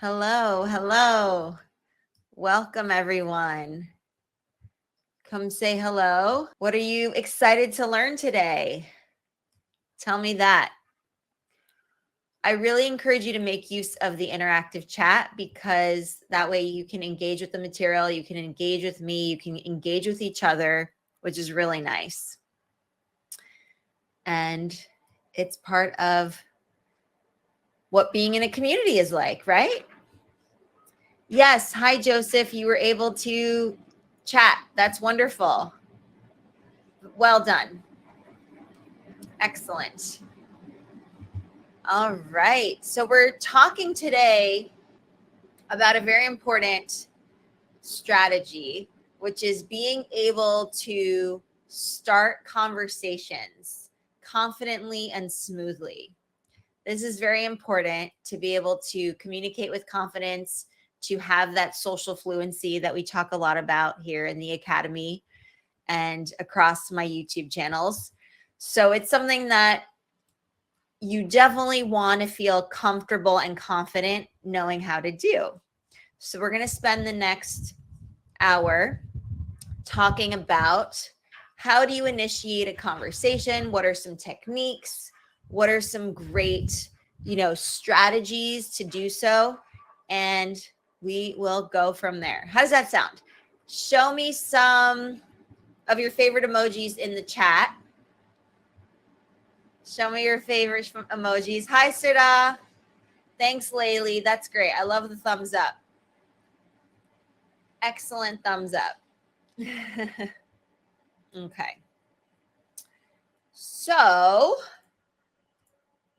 Hello, hello. Welcome, everyone. Come say hello. What are you excited to learn today? Tell me that. I really encourage you to make use of the interactive chat because that way you can engage with the material, you can engage with me, you can engage with each other, which is really nice. And it's part of what being in a community is like, right? Yes. Hi, Joseph. You were able to chat. That's wonderful. Well done. Excellent. All right. So we're talking today about a very important strategy, which is being able to start conversations confidently and smoothly. This is very important to be able to communicate with confidence, to have that social fluency that we talk a lot about here in the Academy and across my YouTube channels. So it's something that you definitely want to feel comfortable and confident knowing how to do. So we're going to spend the next hour talking about how do you initiate a conversation? What are some techniques? What are some great, strategies to do so? And we will go from there. How does that sound? Show me some of your favorite emojis in the chat. Show me your favorite emojis. Hi, Sudha. Thanks, Laylee. That's great. I love the thumbs up. Excellent thumbs up. Okay. So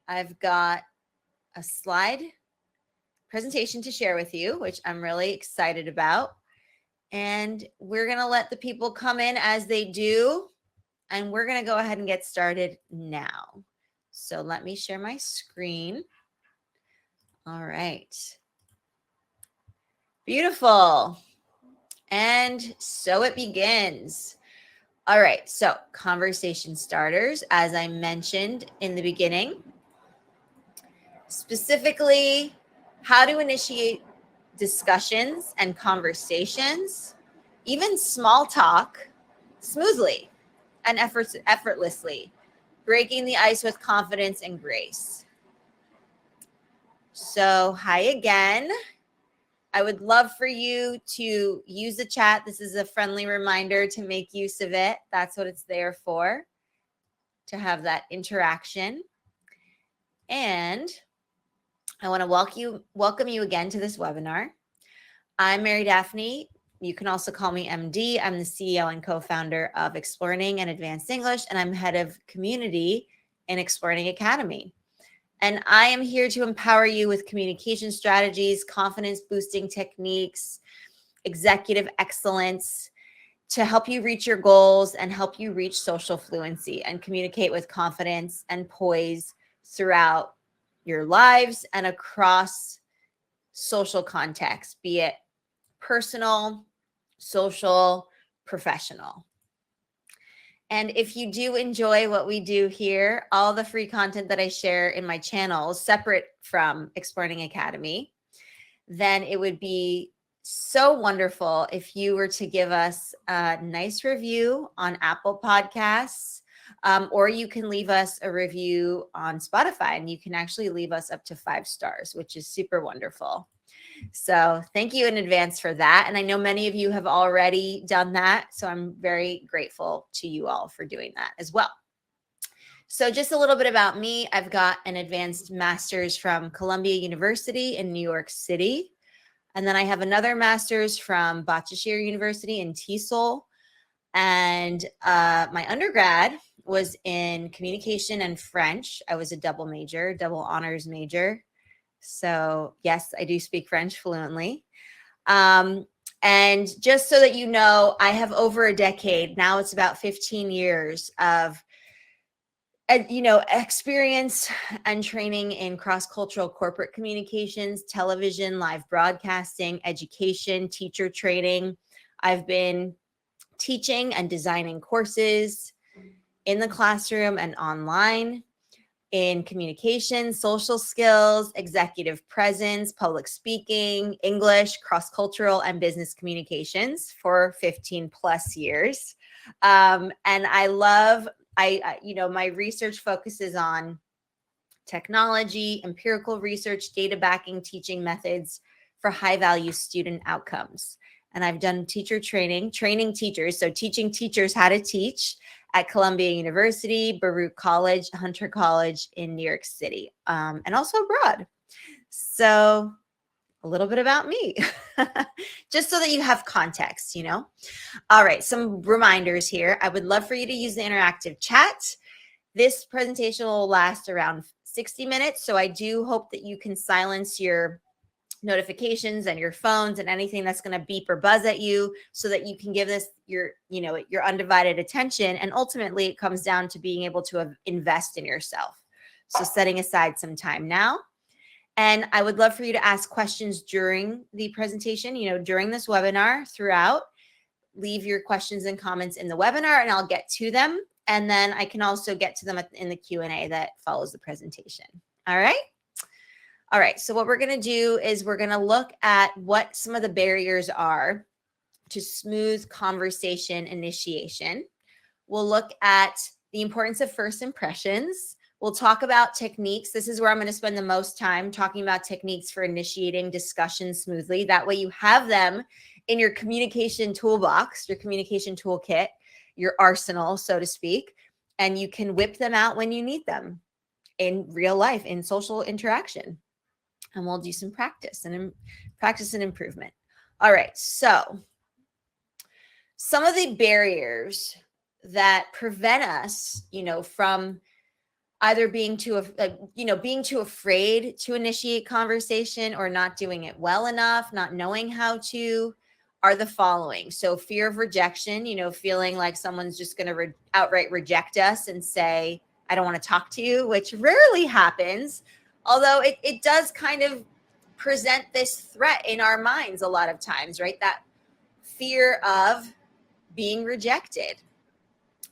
I've got a slide presentation to share with you, which I'm really excited about. And we're going to let the people come in as they do. And we're going to go ahead and get started now. So let me share my screen. All right. Beautiful. And so it begins. All right. So conversation starters, as I mentioned in the beginning, specifically how to initiate discussions and conversations, even small talk, smoothly and effortlessly, breaking the ice with confidence and grace. So, hi again. I would love for you to use the chat. This is a friendly reminder to make use of it. That's what it's there for, to have that interaction. And I want to welcome you again to this webinar. I'm Mary Daphne. You can also call me MD. I'm the CEO and co-founder of explearning and Advanced English, and I'm head of community in Explearning Academy. And I am here to empower you with communication strategies, confidence boosting techniques, executive excellence, to help you reach your goals and help you reach social fluency and communicate with confidence and poise throughout your lives and across social contexts, be it personal, social, professional. And if you do enjoy what we do here, all the free content that I share in my channels, separate from Explearning Academy, then it would be so wonderful if you were to give us a nice review on Apple Podcasts, or you can leave us a review on Spotify, and you can actually leave us up to 5 stars, which is super wonderful. So thank you in advance for that. And I know many of you have already done that. So I'm very grateful to you all for doing that as well. So just a little bit about me. I've got an advanced master's from Columbia University in New York City. And then I have another master's from Bachashir University in TESOL. And my undergrad was in communication and French. I was a double honors major. So yes, I do speak French fluently. And just so that you know, I have over a decade, now it's about 15 years of, experience and training in cross-cultural corporate communications, television, live broadcasting, education, teacher training. I've been teaching and designing courses in the classroom and online. in communication, social skills, executive presence, public speaking, English, cross-cultural, and business communications for 15 plus years. And I love, my research focuses on technology, empirical research, data backing teaching methods for high value student outcomes. And I've done teacher training teachers. So teaching teachers how to teach at Columbia University, Baruch College, Hunter College in New York City, and also abroad. So a little bit about me, just so that you have context, All right, some reminders here. I would love for you to use the interactive chat. This presentation will last around 60 minutes. So I do hope that you can silence your notifications and your phones and anything that's going to beep or buzz at you, so that you can give this your undivided attention. And ultimately it comes down to being able to invest in yourself. So setting aside some time now. And I would love for you to ask questions during the presentation, during this webinar throughout. Leave your questions and comments in the webinar and I'll get to them. And then I can also get to them in the Q&A that follows the presentation. All right. All right. So what we're going to do is we're going to look at what some of the barriers are to smooth conversation initiation. We'll look at the importance of first impressions. We'll talk about techniques. This is where I'm going to spend the most time talking about techniques for initiating discussion smoothly. That way you have them in your communication toolbox, your communication toolkit, your arsenal, so to speak, and you can whip them out when you need them in real life, in social interaction. And we'll do some practice and improvement. All right. So some of the barriers that prevent us, from either being too afraid to initiate conversation or not doing it well enough, not knowing how to, are the following. So fear of rejection, feeling like someone's just going to outright reject us and say, I don't want to talk to you, which rarely happens. Although it does kind of present this threat in our minds a lot of times, right? That fear of being rejected.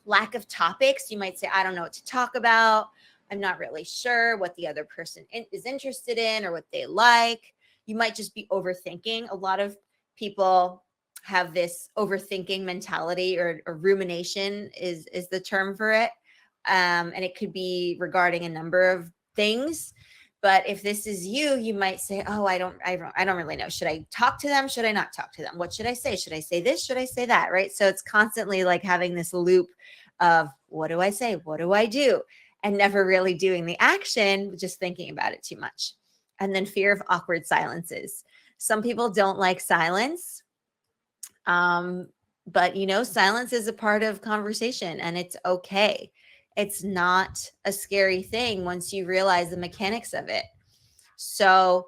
Lack of topics. You might say, I don't know what to talk about. I'm not really sure what the other person is interested in or what they like. You might just be overthinking. A lot of people have this overthinking mentality, or rumination is the term for it. And it could be regarding a number of things. But if this is you, you might say, oh, I don't really know. Should I talk to them? Should I not talk to them? What should I say? Should I say this? Should I say that? Right. So it's constantly like having this loop of what do I say? What do I do? And never really doing the action, just thinking about it too much. And then fear of awkward silences. Some people don't like silence. But silence is a part of conversation and it's okay. It's not a scary thing once you realize the mechanics of it. So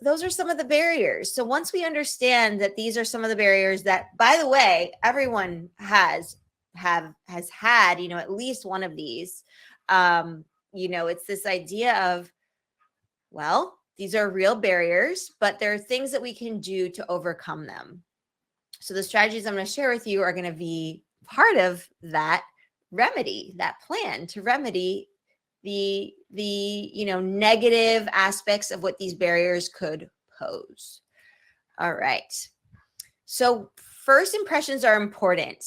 those are some of the barriers. So once we understand that these are some of the barriers that, by the way, everyone has had, at least one of these, it's this idea of, well, these are real barriers, but there are things that we can do to overcome them. So the strategies I'm going to share with you are going to be part of that remedy, that plan to remedy the negative aspects of what these barriers could pose. All right. So first impressions are important.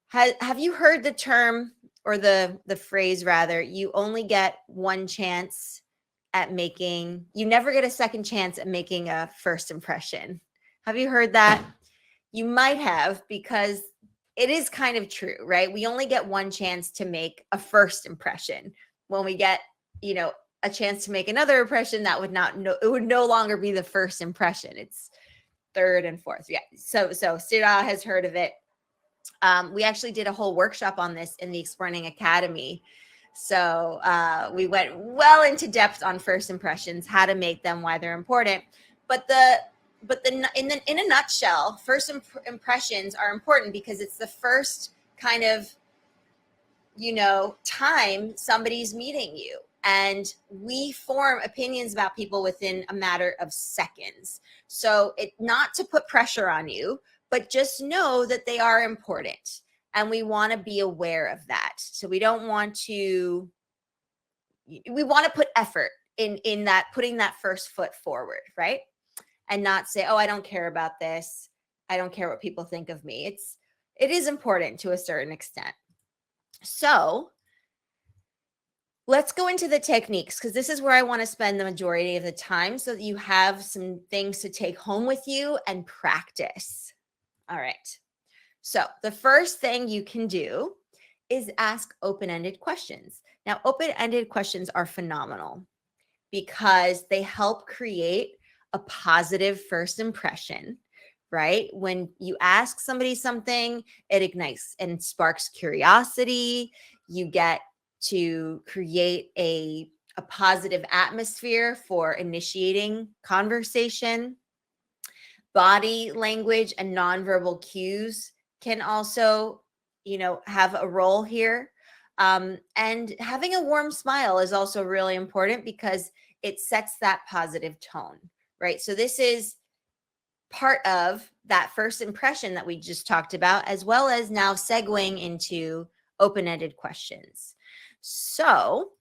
Have you heard the term, or the phrase rather, you only get one chance at making, you never get a second chance at making a first impression? Have you heard that? You might have, because it is kind of true, right? We only get one chance to make a first impression. When we get, a chance to make another impression, it would no longer be the first impression. It's third and fourth. Yeah. So Sira has heard of it. We actually did a whole workshop on this in the Explearning Academy. So we went well into depth on first impressions, how to make them, why they're important. But in a nutshell, first impressions are important because it's the first kind of, time somebody's meeting you. And we form opinions about people within a matter of seconds. So not to put pressure on you, but just know that they are important. And we want to be aware of that. So we don't want to we want to put effort in that, putting that first foot forward, right? And not say, oh, I don't care about this. I don't care what people think of me. It is important to a certain extent. So let's go into the techniques, because this is where I want to spend the majority of the time so that you have some things to take home with you and practice. All right. So the first thing you can do is ask open-ended questions. Now, open-ended questions are phenomenal because they help create a positive first impression, right? When you ask somebody something, it ignites and sparks curiosity. You get to create a positive atmosphere for initiating conversation. Body language and nonverbal cues can also, have a role here. And having a warm smile is also really important because it sets that positive tone, right? So this is part of that first impression that we just talked about, as well as now segueing into open-ended questions. So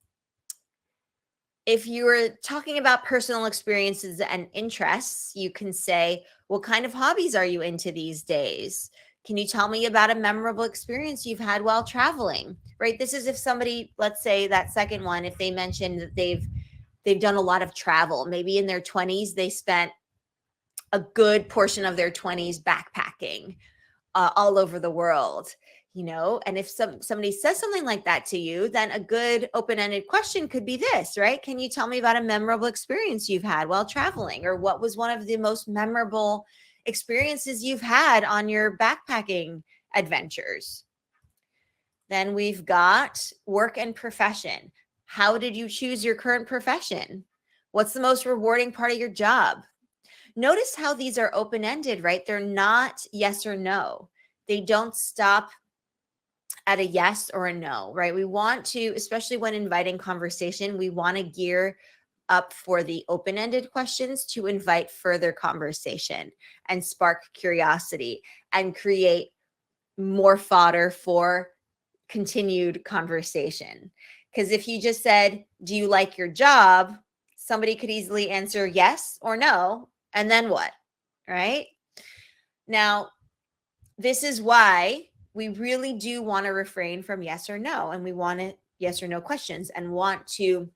if you were talking about personal experiences and interests, you can say, what kind of hobbies are you into these days? Can you tell me about a memorable experience you've had while traveling? Right? This is if somebody, let's say that second one, if they mentioned that they've done a lot of travel, maybe in their 20s, they spent a good portion of their 20s backpacking all over the world. And if somebody says something like that to you, then a good open-ended question could be this, right? Can you tell me about a memorable experience you've had while traveling? Or what was one of the most memorable experiences you've had on your backpacking adventures? Then we've got work and profession. How did you choose your current profession? What's the most rewarding part of your job? Notice how these are open-ended, right? They're not yes or no. They don't stop at a yes or a no, right? We want to, especially when inviting conversation, we want to gear up for the open-ended questions to invite further conversation and spark curiosity and create more fodder for continued conversation. Because if you just said, do you like your job? Somebody could easily answer yes or no. And then what? Right? Now, this is why we really do want to refrain from yes or no. And we want it yes or no questions and want to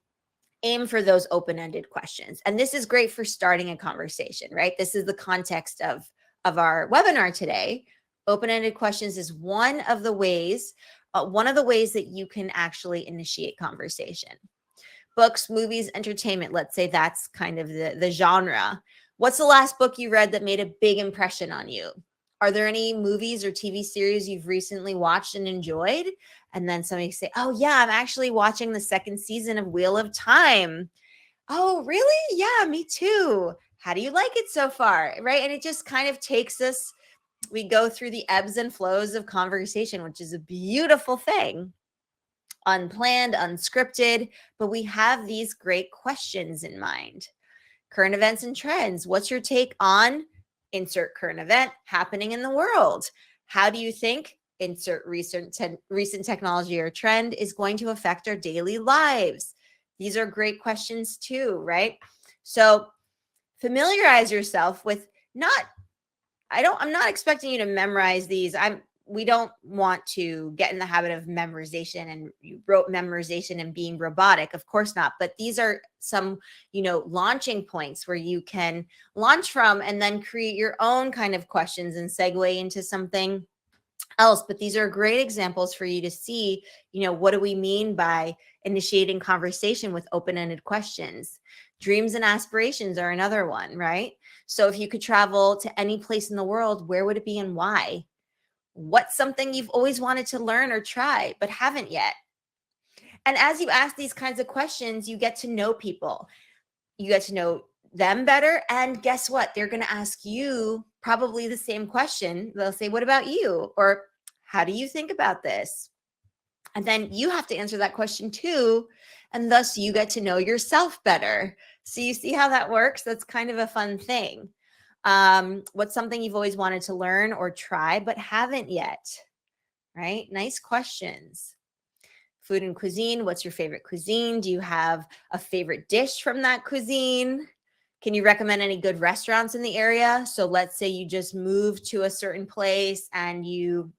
aim for those open-ended questions. And this is great for starting a conversation, right? This is the context of our webinar today. Open-ended questions is one of the ways that you can actually initiate conversation. Books, movies, entertainment, let's say that's kind of the genre. What's the last book you read that made a big impression on you? Are there any movies or TV series you've recently watched and enjoyed? And then somebody say, oh yeah, I'm actually watching the second season of Wheel of Time. Oh, really? Yeah, me too. How do you like it so far? Right? And it just kind of takes us, we go through the ebbs and flows of conversation, which is a beautiful thing. Unplanned, unscripted, but we have these great questions in mind. Current events and trends. What's your take on insert current event happening in the world? How do you think insert recent technology or trend is going to affect our daily lives? These are great questions too, right? So familiarize yourself with I'm not expecting you to memorize these. We don't want to get in the habit of memorization and rote memorization and being robotic. Of course not. But these are some, launching points where you can launch from and then create your own kind of questions and segue into something else. But these are great examples for you to see, what do we mean by initiating conversation with open-ended questions? Dreams and aspirations are another one, right? So if you could travel to any place in the world, where would it be and why? What's something you've always wanted to learn or try but haven't yet? And as you ask these kinds of questions, you get to know people. You get to know them better. And guess what? They're going to ask you probably the same question. They'll say, what about you? Or how do you think about this? And then you have to answer that question too. And thus you get to know yourself better. So you see how that works? That's kind of a fun thing. What's something you've always wanted to learn or try but haven't yet? Right? Nice questions. Food and cuisine. What's your favorite cuisine? Do you have a favorite dish from that cuisine? Can you recommend any good restaurants in the area? So let's say you just moved to a certain place and you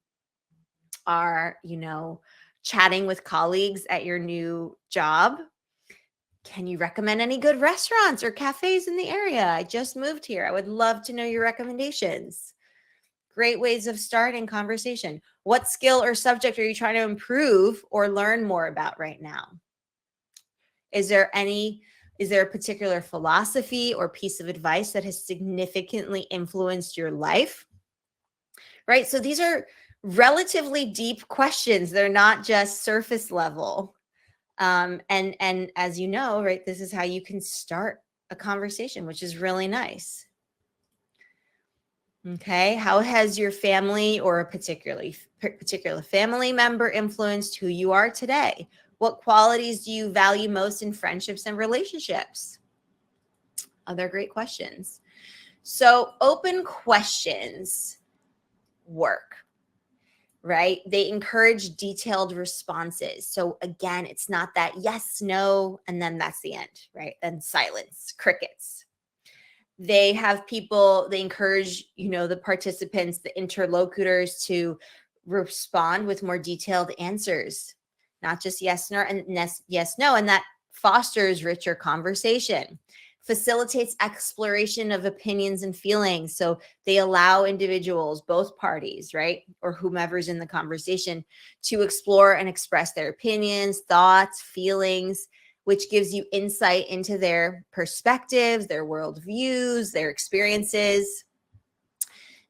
are, chatting with colleagues at your new job. Can you recommend any good restaurants or cafes in the area? I just moved here. I would love to know your recommendations. Great ways of starting conversation. What skill or subject are you trying to improve or learn more about right now? Is there a particular philosophy or piece of advice that has significantly influenced your life? Right? So these are relatively deep questions. They're not just surface level. And as you know, right, this is how you can start a conversation, which is really nice. Okay. How has your family or a particular family member influenced who you are today? What qualities do you value most in friendships and relationships? Other great questions. So open questions work, right? They encourage detailed responses. So again, it's not that yes, no, and then that's the end, right? Then silence, crickets. They encourage, the participants, the interlocutors to respond with more detailed answers, not just yes, no, and that fosters richer conversation, facilitates exploration of opinions and feelings. So they allow individuals, both parties, right, or whomever's in the conversation, to explore and express their opinions, thoughts, feelings, which gives you insight into their perspectives, their worldviews, their experiences.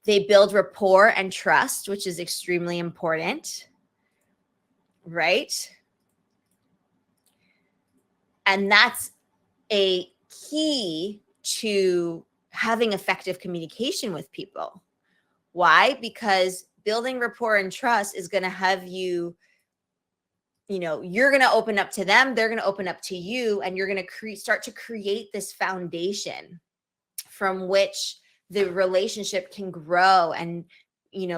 They build rapport and trust, which is extremely important, right? And that's a key to having effective communication with people. Why? Because building rapport and trust is going to have you, you're going to open up to them, they're going to open up to you, and you're going to start to create this foundation from which the relationship can grow and,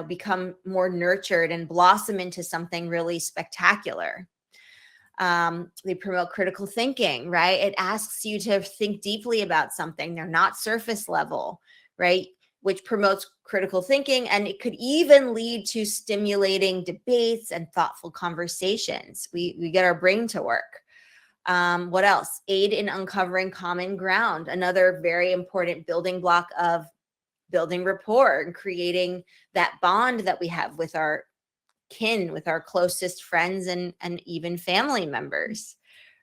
become more nurtured and blossom into something really spectacular. They promote critical thinking, right? It asks you to think deeply about something. They're not surface level, right? Which promotes critical thinking, and it could even lead to stimulating debates and thoughtful conversations. We get our brain to work. What else? Aid in uncovering common ground. Another very important building block of building rapport and creating that bond that we have with our kin, with our closest friends and even family members,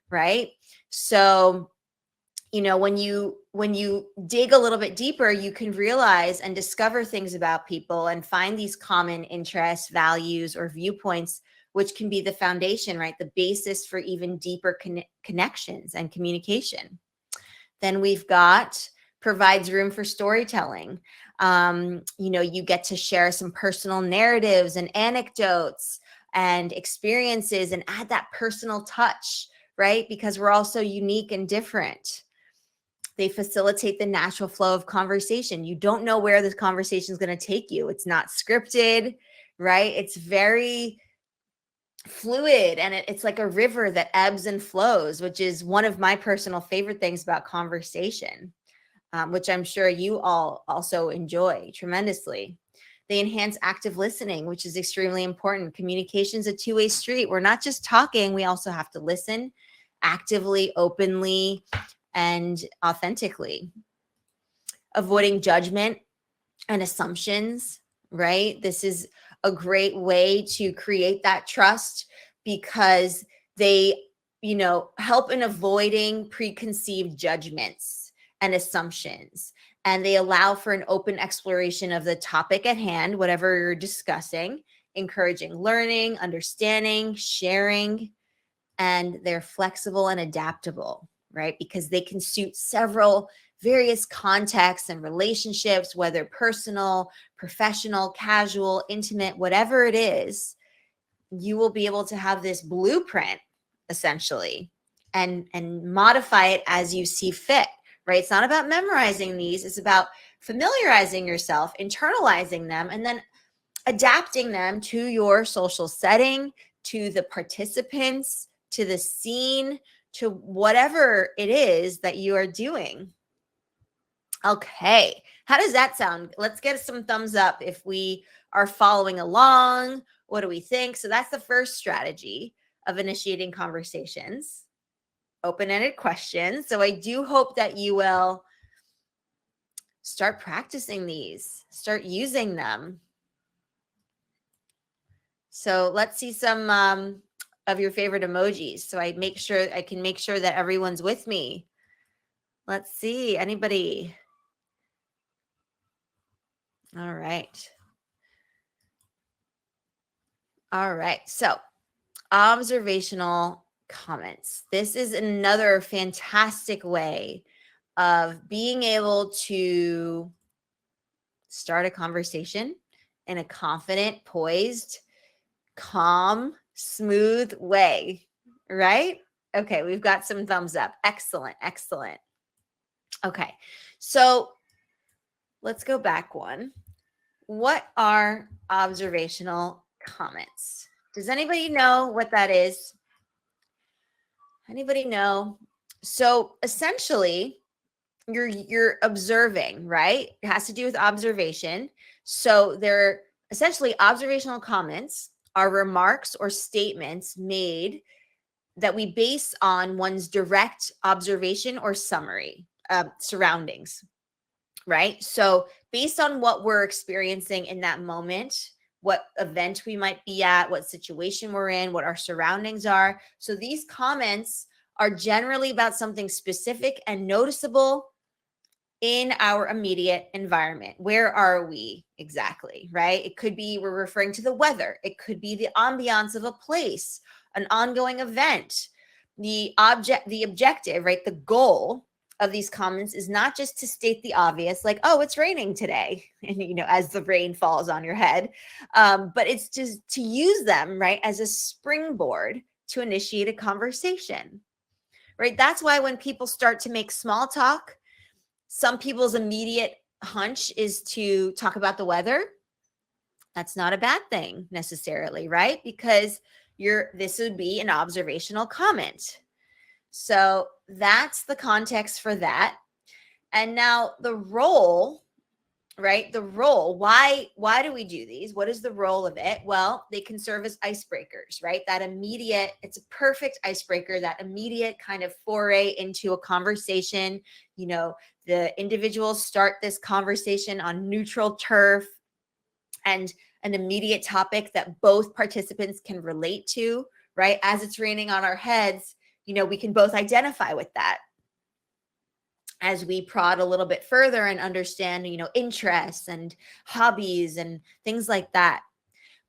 right? So, when you dig a little bit deeper, you can realize and discover things about people and find these common interests, values, or viewpoints, which can be the foundation, right? The basis for even deeper connections and communication. Then we've got provides room for storytelling. You get to share some personal narratives and anecdotes and experiences and add that personal touch, right? Because we're all so unique and different. They facilitate the natural flow of conversation. You don't know where this conversation is going to take you. It's not scripted, right? It's very fluid, and it's like a river that ebbs and flows, which is one of my personal favorite things about conversation, which I'm sure you all also enjoy tremendously. They enhance active listening, which is extremely important. Communication is a two-way street. We're not just talking, we also have to listen actively, openly, and authentically. Avoiding judgment and assumptions, right? This is a great way to create that trust because they, help in avoiding preconceived judgments and assumptions. And they allow for an open exploration of the topic at hand, whatever you're discussing, encouraging learning, understanding, sharing, and they're flexible and adaptable, right? Because they can suit several various contexts and relationships, whether personal, professional, casual, intimate, whatever it is. You will be able to have this blueprint essentially and modify it as you see fit, right? It's not about memorizing these. It's about familiarizing yourself, internalizing them, and then adapting them to your social setting, to the participants, to the scene, to whatever it is that you are doing. Okay, how does that sound? Let's get some thumbs up if we are following along. What do we think? So that's the first strategy of initiating conversations, open-ended questions. So I do hope that you will start practicing these, start using them. So let's see some of your favorite emojis. So I can make sure that everyone's with me. Let's see, anybody? All right. All right. So observational comments. This is another fantastic way of being able to start a conversation in a confident, poised, calm, smooth way, right? Okay, we've got some thumbs up. Excellent, excellent. Okay, so let's go back one. What are observational comments? Does anybody know what that is? Anybody know? So essentially, you're observing, right? It has to do with observation. So they're essentially observational comments are remarks or statements made that we base on one's direct observation or summary surroundings, right? So based on what we're experiencing in that moment, what event we might be at, what situation we're in, what our surroundings are. So these comments are generally about something specific and noticeable in our immediate environment. Where are we exactly, right? It could be we're referring to the weather. It could be the ambiance of a place, an ongoing event. The objective, right? The goal of these comments is not just to state the obvious, like, oh, it's raining today, and as the rain falls on your head, but it's just to use them, right, as a springboard to initiate a conversation, right? That's why when people start to make small talk, some people's immediate hunch is to talk about the weather. That's not a bad thing necessarily, right? Because this would be an observational comment. So that's the context for that. And now the role, right? The role, why do we do these? What is the role of it? Well, they can serve as icebreakers, right? It's a perfect icebreaker, that immediate kind of foray into a conversation. The individuals start this conversation on neutral turf and an immediate topic that both participants can relate to, right? As it's raining on our heads, we can both identify with that. As we prod a little bit further and understand, interests and hobbies and things like that.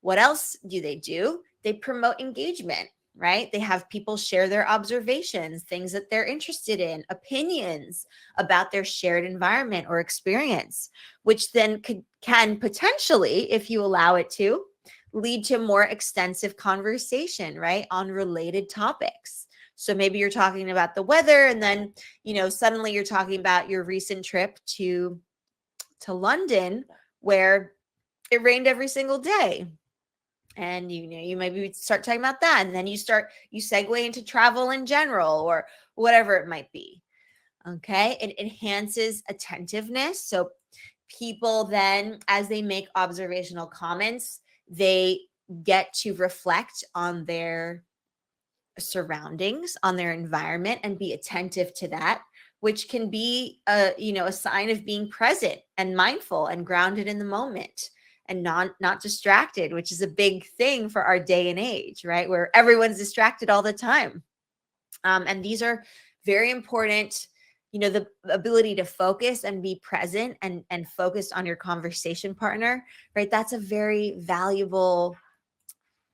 What else do? They promote engagement, right? They have people share their observations, things that they're interested in, opinions about their shared environment or experience, which then can potentially, if you allow it to, lead to more extensive conversation, right, on related topics. So maybe you're talking about the weather, and then, suddenly you're talking about your recent trip to London, where it rained every single day. And, you maybe start talking about that. And then you segue into travel in general or whatever it might be. Okay. It enhances attentiveness. So people then, as they make observational comments, they get to reflect on their surroundings, on their environment, and be attentive to that, which can be a sign of being present and mindful and grounded in the moment and not distracted, which is a big thing for our day and age, right? Where everyone's distracted all the time. And these are very important, the ability to focus and be present and focused on your conversation partner, right? That's a very valuable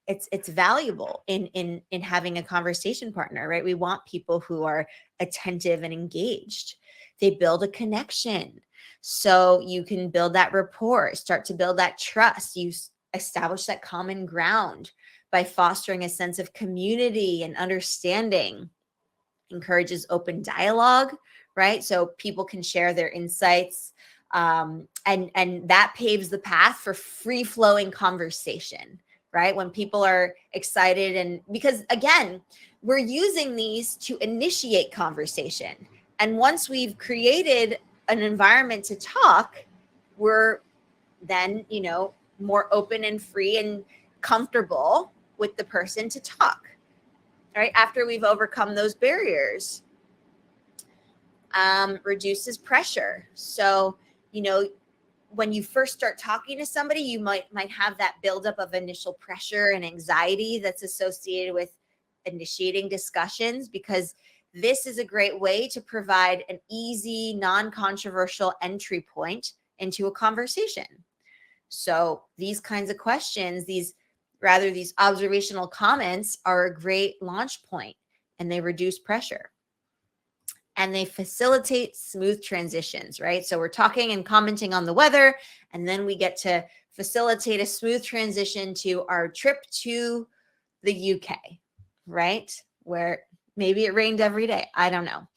it's valuable in having a conversation partner, right? We want people who are attentive and engaged. They build a connection. So you can build that rapport, start to build that trust. You establish that common ground by fostering a sense of community and understanding. Encourages open dialogue, right? So people can share their insights, and that paves the path for free-flowing conversation, right? When people are excited, and because again, we're using these to initiate conversation. And once we've created an environment to talk, we're then, more open and free and comfortable with the person to talk, right? After we've overcome those barriers. Reduces pressure. So, when you first start talking to somebody, you might have that buildup of initial pressure and anxiety that's associated with initiating discussions, because this is a great way to provide an easy, non-controversial entry point into a conversation. So these kinds of questions, these observational comments are a great launch point, and they reduce pressure. And they facilitate smooth transitions, right? So we're talking and commenting on the weather, and then we get to facilitate a smooth transition to our trip to the UK, right? Where maybe it rained every day. I don't know.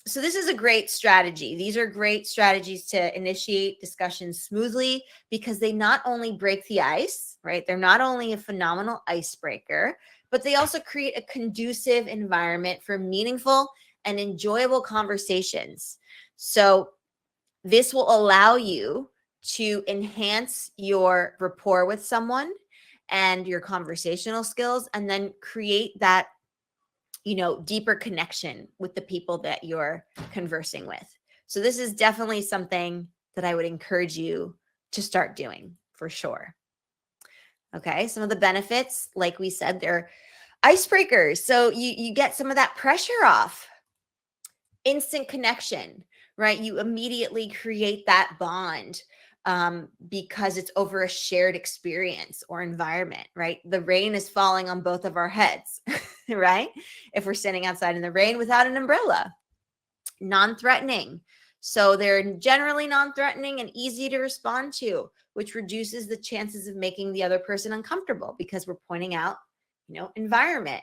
So this is a great strategy. These are great strategies to initiate discussions smoothly, because they not only break the ice, right? They're not only a phenomenal icebreaker, but they also create a conducive environment for meaningful and enjoyable conversations. So this will allow you to enhance your rapport with someone and your conversational skills, and then create that, deeper connection with the people that you're conversing with. So this is definitely something that I would encourage you to start doing for sure. Okay, some of the benefits, like we said, they're icebreakers. So you get some of that pressure off. Instant connection, right? You immediately create that bond because it's over a shared experience or environment, right? The rain is falling on both of our heads, right? If we're standing outside in the rain without an umbrella. Non-threatening. So they're generally non-threatening and easy to respond to, which reduces the chances of making the other person uncomfortable, because we're pointing out, environment.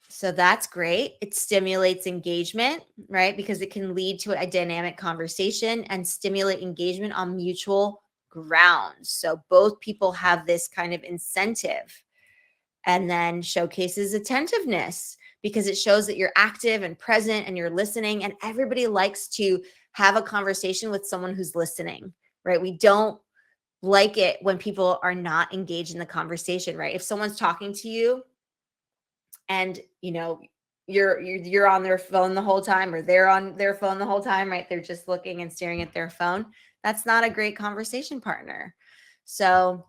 So that's great. It stimulates engagement, right? Because it can lead to a dynamic conversation and stimulate engagement on mutual grounds. So both people have this kind of incentive. And then showcases attentiveness, because it shows that you're active and present and you're listening. And everybody likes to have a conversation with someone who's listening, right? We don't like it when people are not engaged in the conversation, right? If someone's talking to you, and you're on their phone the whole time, or they're on their phone the whole time, right? They're just looking and staring at their phone. That's not a great conversation partner. So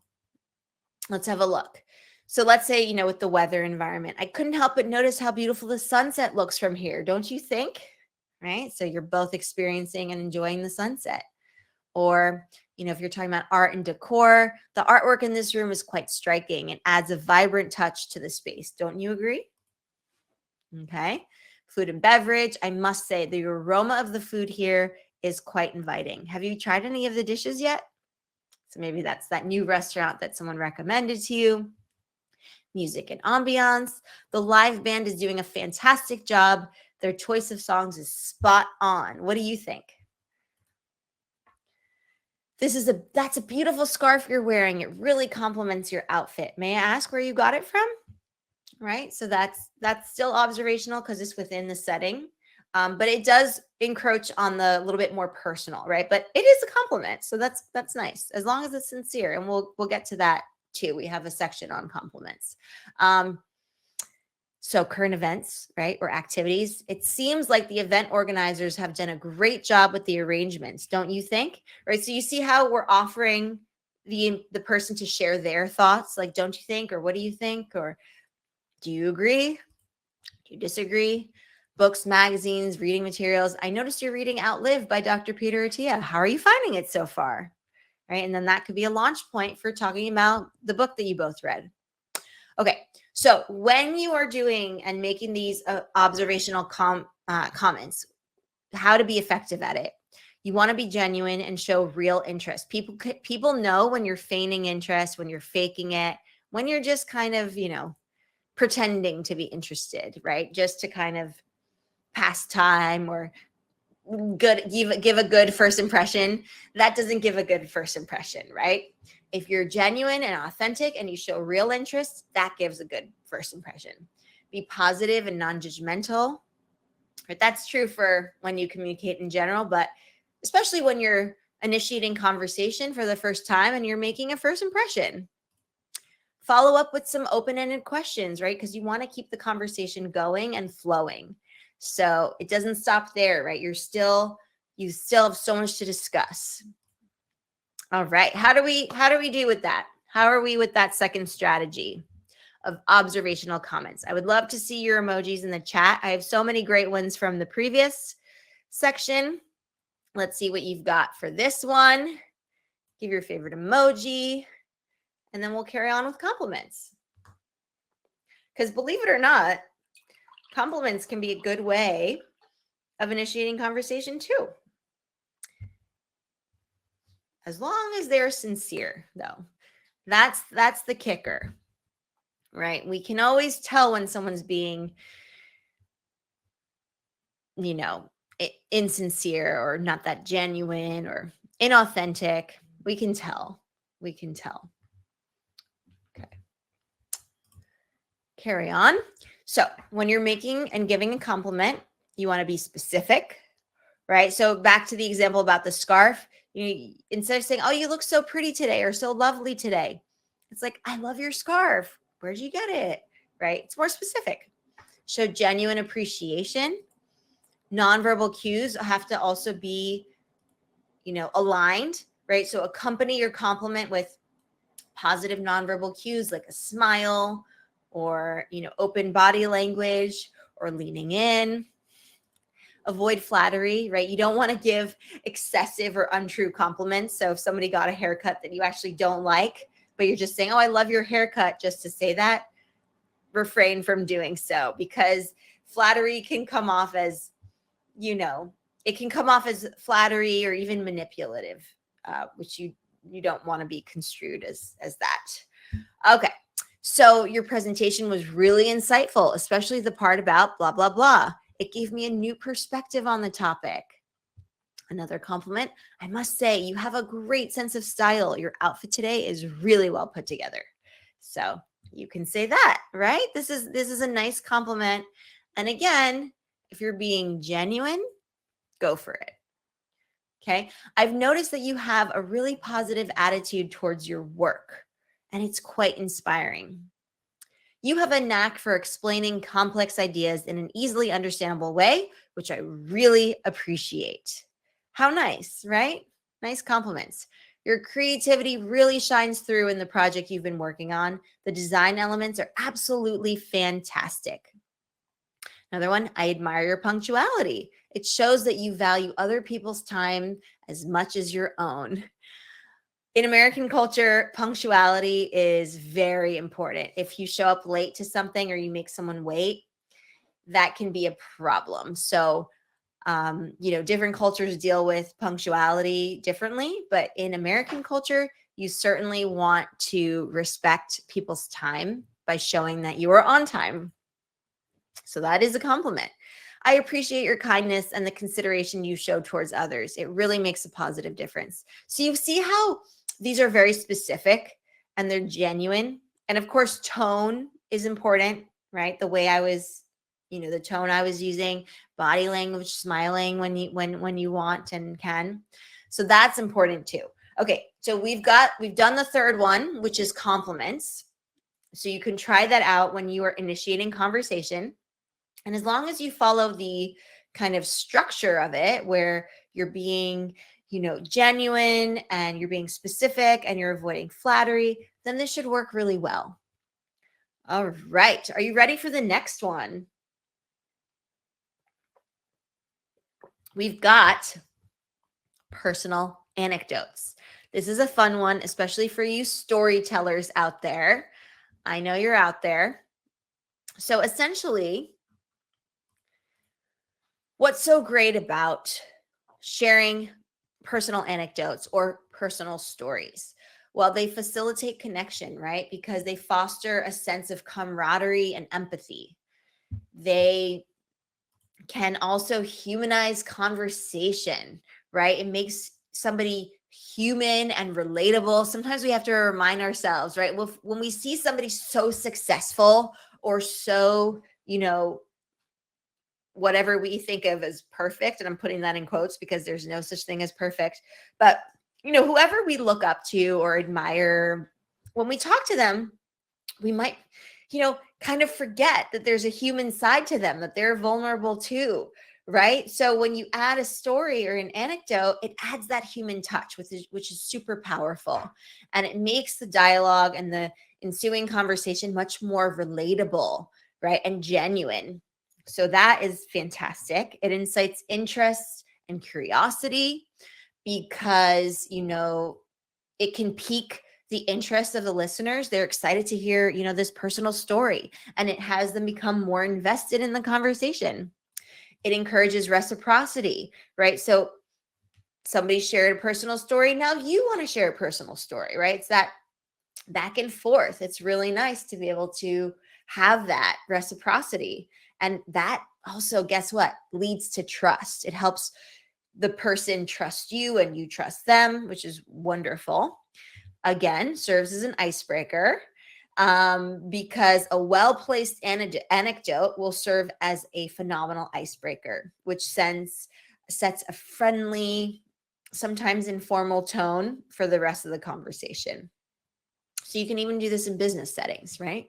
let's have a look. So let's say, with the weather environment, I couldn't help but notice how beautiful the sunset looks from here, don't you think? Right? So you're both experiencing and enjoying the sunset. Or, if you're talking about art and decor, the artwork in this room is quite striking and adds a vibrant touch to the space. Don't you agree? Okay. Food and beverage. I must say the aroma of the food here is quite inviting. Have you tried any of the dishes yet? So maybe that's that new restaurant that someone recommended to you. Music and ambiance. The live band is doing a fantastic job. Their choice of songs is spot on. What do you think? That's a beautiful scarf you're wearing. It really complements your outfit. May I ask where you got it from? Right. So that's still observational because it's within the setting. But it does encroach on the little bit more personal, right? But it is a compliment. So that's nice, as long as it's sincere. And we'll get to that too. We have a section on compliments. So current events, right, or activities. It seems like the event organizers have done a great job with the arrangements, don't you think? Right. So you see how we're offering the person to share their thoughts, like, don't you think, or what do you think, or do you agree? Do you disagree? Books, magazines, reading materials. I noticed you're reading Outlive by Dr. Peter Attia. How are you finding it so far? Right. And then that could be a launch point for talking about the book that you both read. Okay. So when you are doing and making these observational comments, how to be effective at it, you want to be genuine and show real interest. People know when you're feigning interest, when you're faking it, when you're just kind of, pretending to be interested, right? Just to kind of pass time or give a good first impression. That doesn't give a good first impression, right? If you're genuine and authentic and you show real interest, that gives a good first impression. Be positive and non-judgmental. Right? That's true for when you communicate in general, but especially when you're initiating conversation for the first time and you're making a first impression. Follow up with some open-ended questions, right? Because you want to keep the conversation going and flowing. So it doesn't stop there, right? You still have so much to discuss. All right. How do we do with that? How are we with that second strategy of observational comments? I would love to see your emojis in the chat. I have so many great ones from the previous section. Let's see what you've got for this one. Give your favorite emoji, and then we'll carry on with compliments. Because believe it or not, compliments can be a good way of initiating conversation too. As long as they're sincere, though. That's the kicker, right? We can always tell when someone's being, insincere or not that genuine or inauthentic. We can tell. Okay. Carry on. So when you're making and giving a compliment, you want to be specific, right? So back to the example about the scarf, instead of saying, "Oh, you look so pretty today," or "so lovely today," it's like, "I love your scarf. Where'd you get it?" Right? It's more specific. Show genuine appreciation. Nonverbal cues have to also be, aligned, right? So accompany your compliment with positive nonverbal cues like a smile or, open body language or leaning in. Avoid flattery, right? You don't want to give excessive or untrue compliments. So if somebody got a haircut that you actually don't like, but you're just saying, "Oh, I love your haircut," just to say that, refrain from doing so, because flattery can come off as, it can come off as flattery or even manipulative, which you don't want to be construed as that. Okay. So your presentation was really insightful, especially the part about blah, blah, blah. It gave me a new perspective on the topic. Another compliment, "I must say, you have a great sense of style. Your outfit today is really well put together." So you can say that, right? This is a nice compliment. And again, if you're being genuine, go for it. Okay. I've noticed that you have a really positive attitude towards your work, and it's quite inspiring. You have a knack for explaining complex ideas in an easily understandable way, which I really appreciate. How nice, right? Nice compliments. Your creativity really shines through in the project you've been working on. The design elements are absolutely fantastic. Another one, "I admire your punctuality. It shows that you value other people's time as much as your own." In American culture, punctuality is very important. If you show up late to something or you make someone wait, that can be a problem. So, different cultures deal with punctuality differently, but in American culture, you certainly want to respect people's time by showing that you are on time. So that is a compliment. "I appreciate your kindness and the consideration you show towards others. It really makes a positive difference." So you see how these are very specific and they're genuine. And of course, tone is important, right? The way I was, the tone I was using, body language, smiling when you want and can. So that's important too. Okay, so we've done the third one, which is compliments. So you can try that out when you are initiating conversation. And as long as you follow the kind of structure of it, where you're being, genuine and you're being specific and you're avoiding flattery, then this should work really well. All right. Are you ready for the next one? We've got personal anecdotes. This is a fun one, especially for you storytellers out there. I know you're out there. So essentially, what's so great about sharing personal anecdotes or personal stories? Well, they facilitate connection, right? Because they foster a sense of camaraderie and empathy. They can also humanize conversation, right? It makes somebody human and relatable. Sometimes we have to remind ourselves, right? Well, when we see somebody so successful or so, whatever we think of as perfect, and I'm putting that in quotes because there's no such thing as perfect, but whoever we look up to or admire, when we talk to them, we might, kind of forget that there's a human side to them, that they're vulnerable too, right? So when you add a story or an anecdote, it adds that human touch, which is super powerful. And it makes the dialogue and the ensuing conversation much more relatable, right? And genuine. So that is fantastic. It incites interest and curiosity because, it can pique the interest of the listeners. They're excited to hear, this personal story, and it has them become more invested in the conversation. It encourages reciprocity, right? So somebody shared a personal story. Now you want to share a personal story, right? It's that back and forth. It's really nice to be able to have that reciprocity. And that also, guess what, leads to trust. It helps the person trust you and you trust them, which is wonderful. Again, serves as an icebreaker because a well-placed anecdote will serve as a phenomenal icebreaker, which sets a friendly, sometimes informal tone for the rest of the conversation. So you can even do this in business settings, right?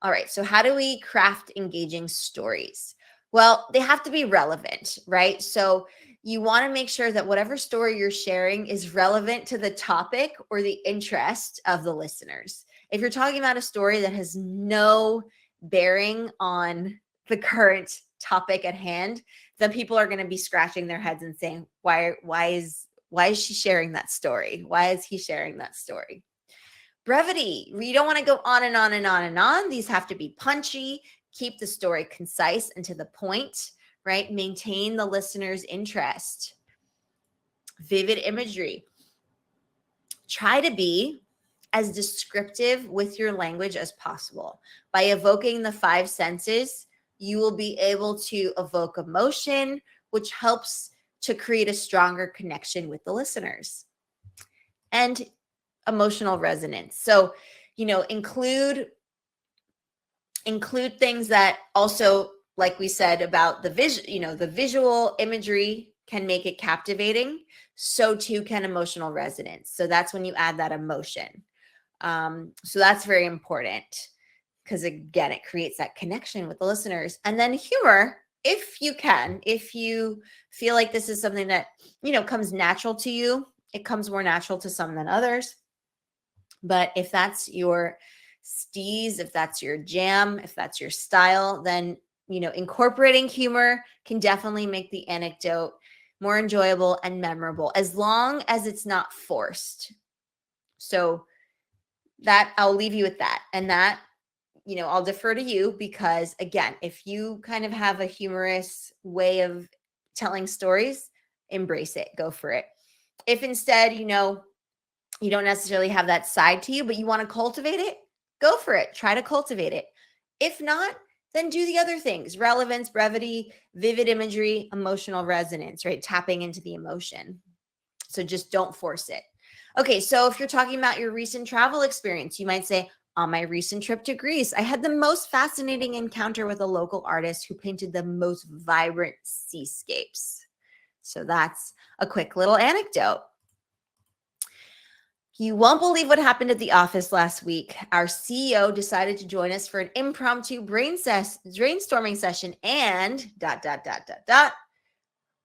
All right, so how do we craft engaging stories? Well, they have to be relevant, right? So you want to make sure that whatever story you're sharing is relevant to the topic or the interest of the listeners. If you're talking about a story that has no bearing on the current topic at hand, then people are going to be scratching their heads and saying, why is she sharing that story? Why is he sharing that story? Brevity. You don't want to go on and on and on and on. These have to be punchy. Keep the story concise and to the point, right? Maintain the listener's interest. Vivid imagery. Try to be as descriptive with your language as possible. By evoking the 5 senses, you will be able to evoke emotion, which helps to create a stronger connection with the listeners. And emotional resonance. So, include things that also, like we said about the visual imagery can make it captivating. So too can emotional resonance. So that's when you add that emotion. So that's very important because, again, it creates that connection with the listeners. And then humor, if you feel like this is something that, comes natural to you. It comes more natural to some than others. But if that's your steez, if that's your jam, if that's your style, then, incorporating humor can definitely make the anecdote more enjoyable and memorable, as long as it's not forced. So that, I'll leave you with that. And that, I'll defer to you because, again, if you kind of have a humorous way of telling stories, embrace it, go for it. If instead, you don't necessarily have that side to you, but you want to cultivate it, go for it. Try to cultivate it. If not, then do the other things: relevance, brevity, vivid imagery, emotional resonance, right? Tapping into the emotion. So just don't force it. Okay, so if you're talking about your recent travel experience, you might say, on my recent trip to Greece, I had the most fascinating encounter with a local artist who painted the most vibrant seascapes. So that's a quick little anecdote. You won't believe what happened at the office last week. Our CEO decided to join us for an impromptu brainstorming session and ...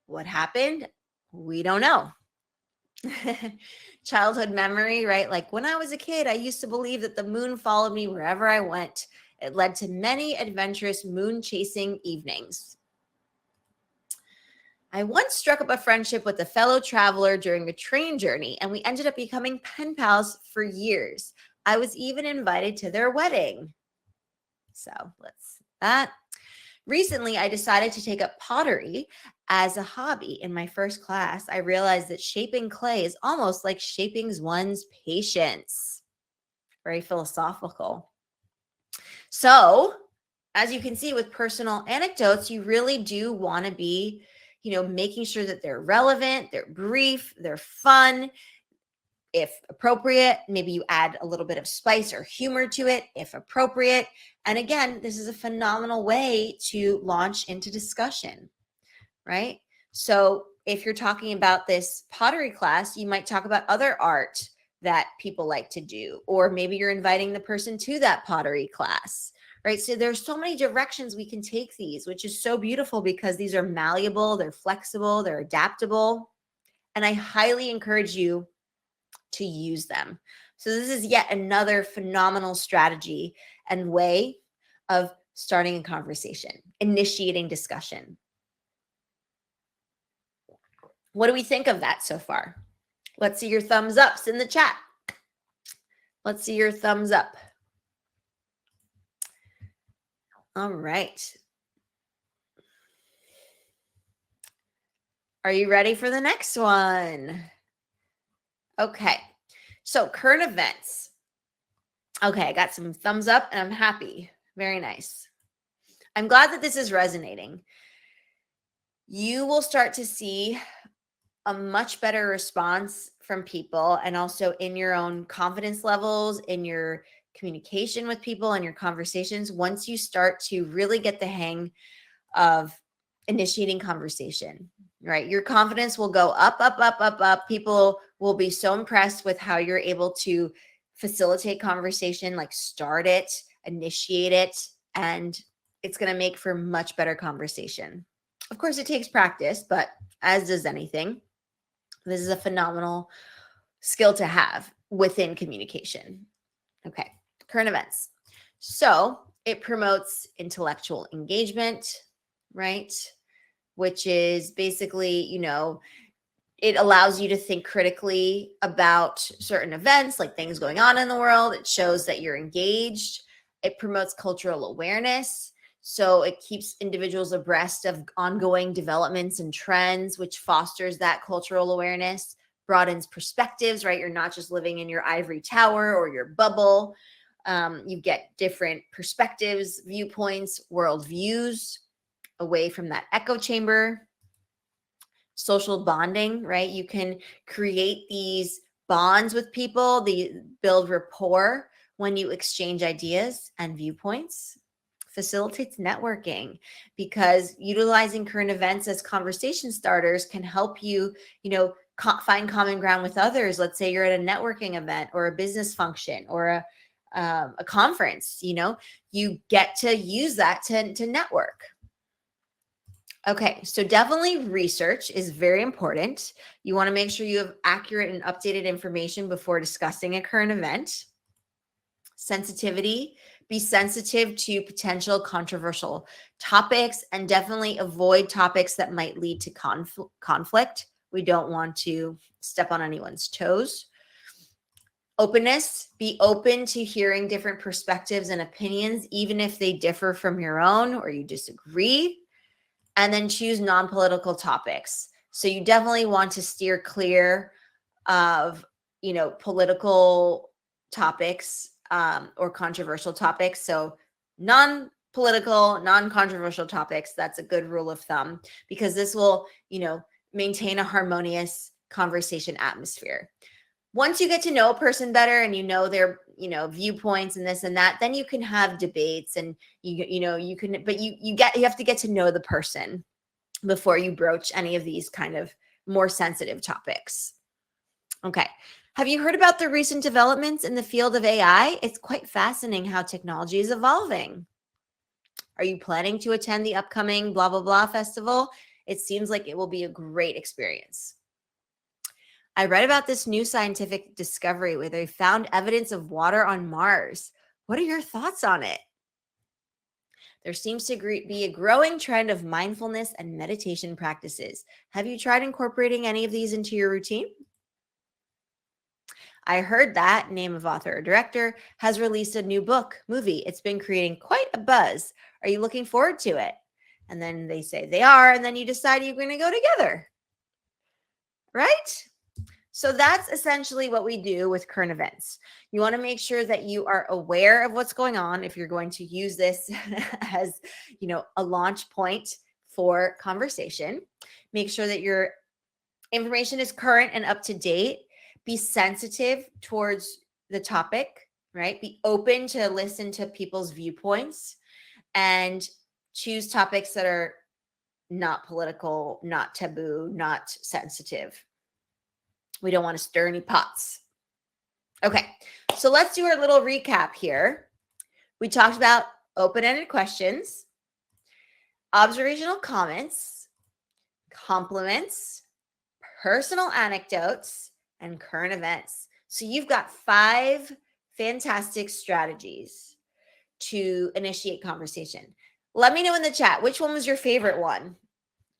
What happened? We don't know. Childhood memory, right? Like when I was a kid, I used to believe that the moon followed me wherever I went. It led to many adventurous moon chasing evenings. I once struck up a friendship with a fellow traveler during a train journey, and we ended up becoming pen pals for years. I was even invited to their wedding. So let's that. Recently, I decided to take up pottery as a hobby. In my first class, I realized that shaping clay is almost like shaping one's patience. Very philosophical. So, as you can see with personal anecdotes, you really do want to be, making sure that they're relevant, they're brief, they're fun. If appropriate, maybe you add a little bit of spice or humor to it, if appropriate. And again, this is a phenomenal way to launch into discussion, right? So if you're talking about this pottery class, you might talk about other art that people like to do, or maybe you're inviting the person to that pottery class, right? So there's so many directions we can take these, which is so beautiful because these are malleable, they're flexible, they're adaptable. And I highly encourage you to use them. So this is yet another phenomenal strategy and way of starting a conversation, initiating discussion. What do we think of that so far? Let's see your thumbs ups in the chat. Let's see your thumbs up. All right. Are you ready for the next one? Okay. So current events. Okay, I got some thumbs up and I'm happy. Very nice. I'm glad that this is resonating. You will start to see a much better response from people, and also in your own confidence levels, in your communication with people and your conversations, once you start to really get the hang of initiating conversation, right? Your confidence will go up, up, up, up, up. People will be so impressed with how you're able to facilitate conversation, like start it, initiate it, and it's going to make for much better conversation. Of course, it takes practice, but as does anything, this is a phenomenal skill to have within communication. Okay, current events. So it promotes intellectual engagement, right? Which is basically, it allows you to think critically about certain events, like things going on in the world. It shows that you're engaged. It promotes cultural awareness. So it keeps individuals abreast of ongoing developments and trends, which fosters that cultural awareness, broadens perspectives, right? You're not just living in your ivory tower or your bubble. You get different perspectives, viewpoints, worldviews away from that echo chamber. Social bonding, right? You can create these bonds with people, build rapport when you exchange ideas and viewpoints. Facilitates networking, because utilizing current events as conversation starters can help you, find common ground with others. Let's say you're at a networking event or a business function or a conference, you get to use that to network. Okay, so definitely research is very important. You want to make sure you have accurate and updated information before discussing a current event. Sensitivity, be sensitive to potential controversial topics, and definitely avoid topics that might lead to conflict. We don't want to step on anyone's toes. Openness, be open to hearing different perspectives and opinions, even if they differ from your own or you disagree. And then choose non-political topics. So you definitely want to steer clear of, political topics or controversial topics. So non-political, non-controversial topics, that's a good rule of thumb, because this will, maintain a harmonious conversation atmosphere. Once you get to know a person better and their, viewpoints and this and that, then you can have debates and you can, but you have to get to know the person before you broach any of these kind of more sensitive topics. Okay. Have you heard about the recent developments in the field of AI? It's quite fascinating how technology is evolving. Are you planning to attend the upcoming blah, blah, blah festival? It seems like it will be a great experience. I read about this new scientific discovery where they found evidence of water on Mars. What are your thoughts on it? There seems to be a growing trend of mindfulness and meditation practices. Have you tried incorporating any of these into your routine? I heard that name of author or director has released a new movie. It's been creating quite a buzz. Are you looking forward to it? And then they say they are, and then you decide you're going to go together, right? So that's essentially what we do with current events. You want to make sure that you are aware of what's going on if you're going to use this as, a launch point for conversation. Make sure that your information is current and up to date. Be sensitive towards the topic, right? Be open to listen to people's viewpoints and choose topics that are not political, not taboo, not sensitive. We don't want to stir any pots. Okay, so let's do our little recap here. We talked about open-ended questions, observational comments, compliments, personal anecdotes, and current events. So you've got 5 fantastic strategies to initiate conversation. Let me know in the chat, which one was your favorite one?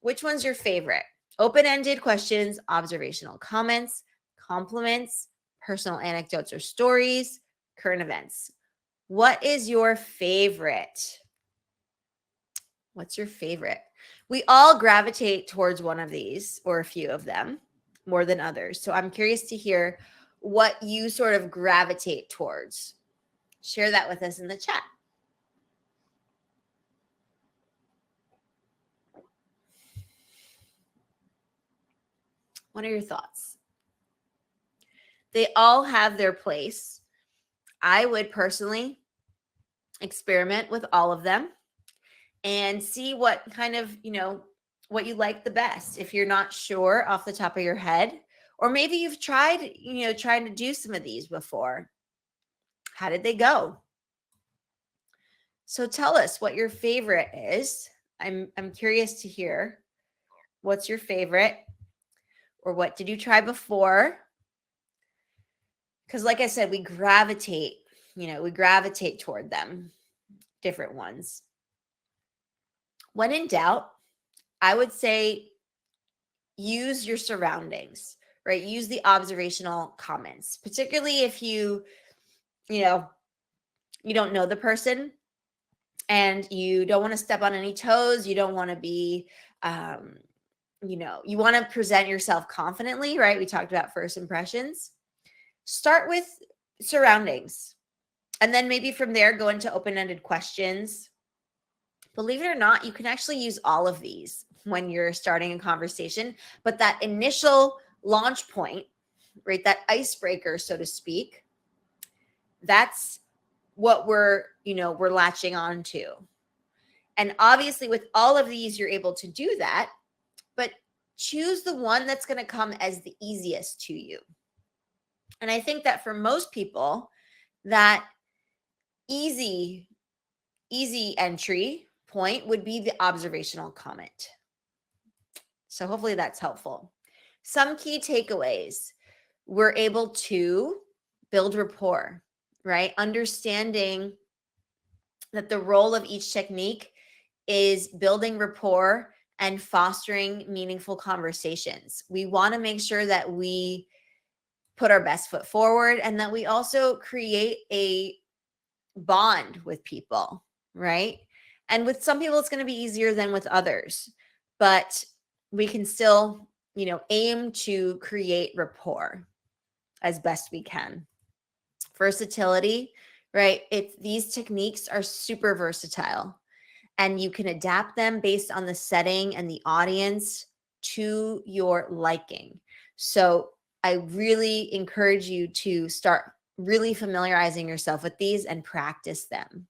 Which one's your favorite? Open-ended questions, observational comments, compliments, personal anecdotes or stories, current events. What is your favorite? What's your favorite? We all gravitate towards one of these or a few of them more than others. So I'm curious to hear what you sort of gravitate towards. Share that with us in the chat. What are your thoughts? They all have their place. I would personally experiment with all of them and see what kind of, what you like the best. If you're not sure off the top of your head, or maybe you've tried, trying to do some of these before. How did they go? So tell us what your favorite is. I'm curious to hear what's your favorite, or what did you try before? Because like I said, we gravitate toward them, different ones. When in doubt, I would say use your surroundings, right? Use the observational comments, particularly if you don't know the person and you don't want to step on any toes. You don't want to be, you want to present yourself confidently, right? We talked about first impressions. Start with surroundings. And then maybe from there, go into open-ended questions. Believe it or not, you can actually use all of these when you're starting a conversation. But that initial launch point, right, that icebreaker, so to speak, that's what we're latching on to. And obviously with all of these, you're able to do that, but choose the one that's going to come as the easiest to you. And I think that for most people, that easy entry point would be the observational comment. So hopefully that's helpful. Some key takeaways. We're able to build rapport, right? Understanding that the role of each technique is building rapport and fostering meaningful conversations. We want to make sure that we put our best foot forward and that we also create a bond with people, right? And with some people, it's going to be easier than with others, but we can still, aim to create rapport as best we can. Versatility, right? These techniques are super versatile and you can adapt them based on the setting and the audience to your liking. So I really encourage you to start really familiarizing yourself with these and practice them.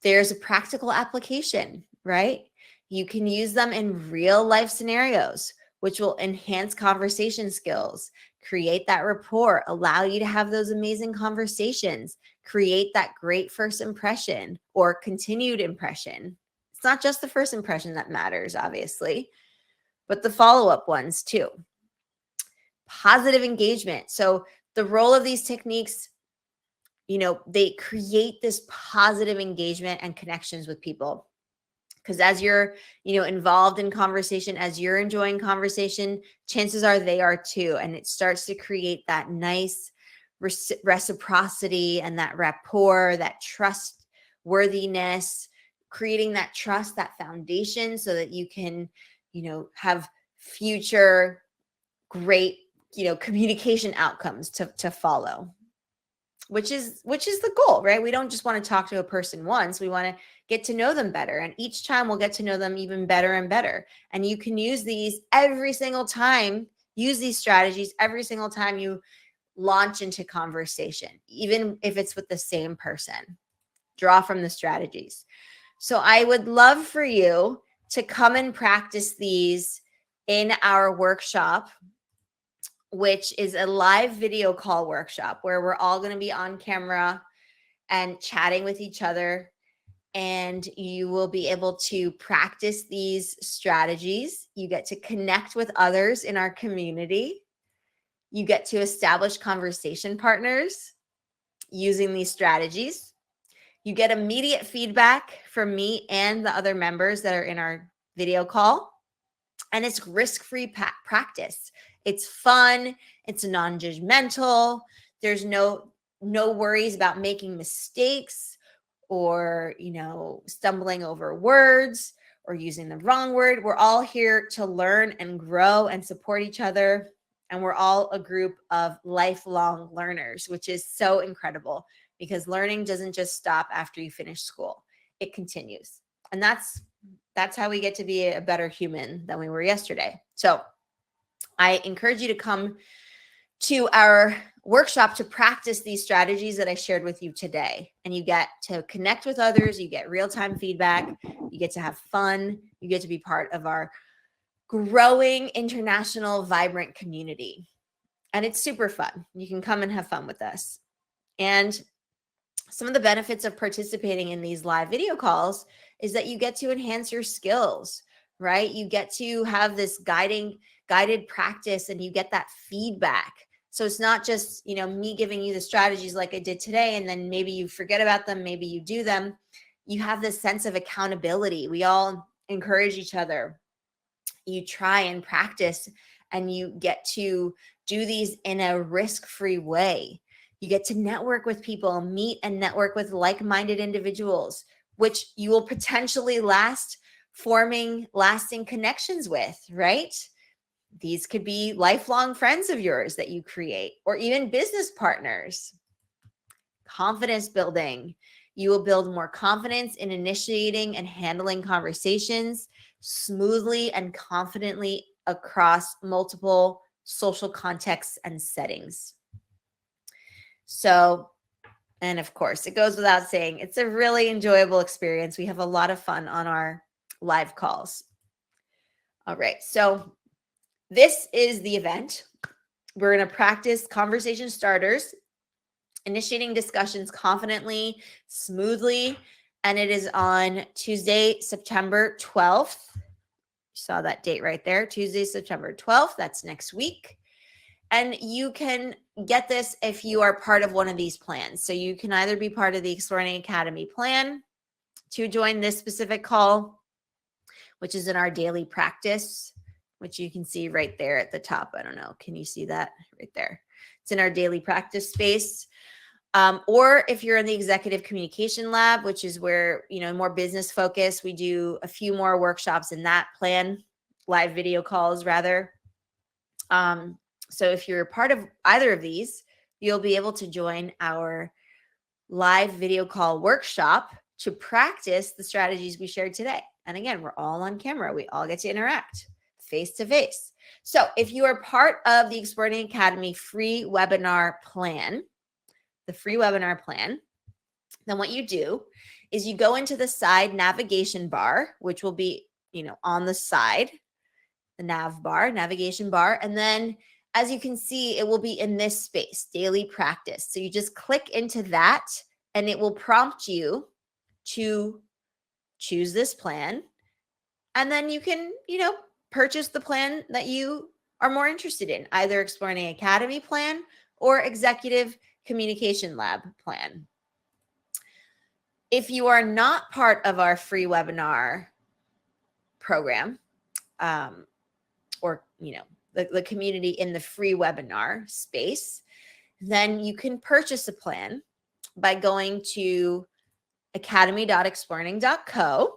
There's a practical application, right? You can use them in real life scenarios, which will enhance conversation skills, create that rapport, allow you to have those amazing conversations, create that great first impression or continued impression. It's not just the first impression that matters, obviously, but the follow-up ones too. Positive engagement. So the role of these techniques, they create this positive engagement and connections with people. Because as you're, involved in conversation, as you're enjoying conversation, chances are they are too. And it starts to create that nice reciprocity and that rapport, that trustworthiness, creating that trust, that foundation so that you can, have future great, communication outcomes to follow. which is the goal, right? We don't just want to talk to a person once. We want to get to know them better. And each time we'll get to know them even better and better. And you can use these every single time, use these strategies every single time you launch into conversation, even if it's with the same person. Draw from the strategies. So I would love for you to come and practice these in our workshop, which is a live video call workshop where we're all going to be on camera and chatting with each other. And you will be able to practice these strategies. You get to connect with others in our community. You get to establish conversation partners using these strategies. You get immediate feedback from me and the other members that are in our video call. And it's risk-free practice. It's fun. It's non-judgmental. There's no worries about making mistakes or, stumbling over words or using the wrong word. We're all here to learn and grow and support each other. And we're all a group of lifelong learners, which is so incredible because learning doesn't just stop after you finish school. It continues. And that's how we get to be a better human than we were yesterday. So I encourage you to come to our workshop to practice these strategies that I shared with you today. And you get to connect with others. You get real-time feedback. You get to have fun. You get to be part of our growing international vibrant community. And it's super fun. You can come and have fun with us. And some of the benefits of participating in these live video calls is that you get to enhance your skills, right? You get to have this guided practice and you get that feedback. So it's not just, me giving you the strategies like I did today, and then maybe you forget about them, maybe you do them. You have this sense of accountability. We all encourage each other. You try and practice and you get to do these in a risk-free way. You get to network with people, meet and network with like-minded individuals, which you will potentially forming lasting connections with, right? These could be lifelong friends of yours that you create, or even business partners. Confidence building. You will build more confidence in initiating and handling conversations smoothly and confidently across multiple social contexts and settings. So, and of course, it goes without saying, it's a really enjoyable experience. We have a lot of fun on our live calls. All right, so this is the event. We're going to practice conversation starters, initiating discussions confidently, smoothly, and it is on Tuesday, September 12th. You saw that date right there, Tuesday, September 12th. That's next week. And you can get this if you are part of one of these plans. So you can either be part of the Explearning Academy plan to join this specific call, which is in our daily practice, which you can see right there at the top. I don't know. Can you see that right there? It's in our daily practice space. Or if you're in the Executive Communication Lab, which is where, more business focused, we do a few more workshops in that plan, live video calls rather. So if you're part of either of these, you'll be able to join our live video call workshop to practice the strategies we shared today. And again, we're all on camera. We all get to interact face to face. So if you are part of the Explearning Academy free webinar plan, then what you do is you go into the side navigation bar, which will be, on the side, the navigation bar. And then as you can see, it will be in this space, daily practice. So you just click into that and it will prompt you to choose this plan. And then you can, purchase the plan that you are more interested in, either Explearning Academy plan or Executive Communication Lab plan. If you are not part of our free webinar program, or, the community in the free webinar space, then you can purchase a plan by going to academy.explearning.co.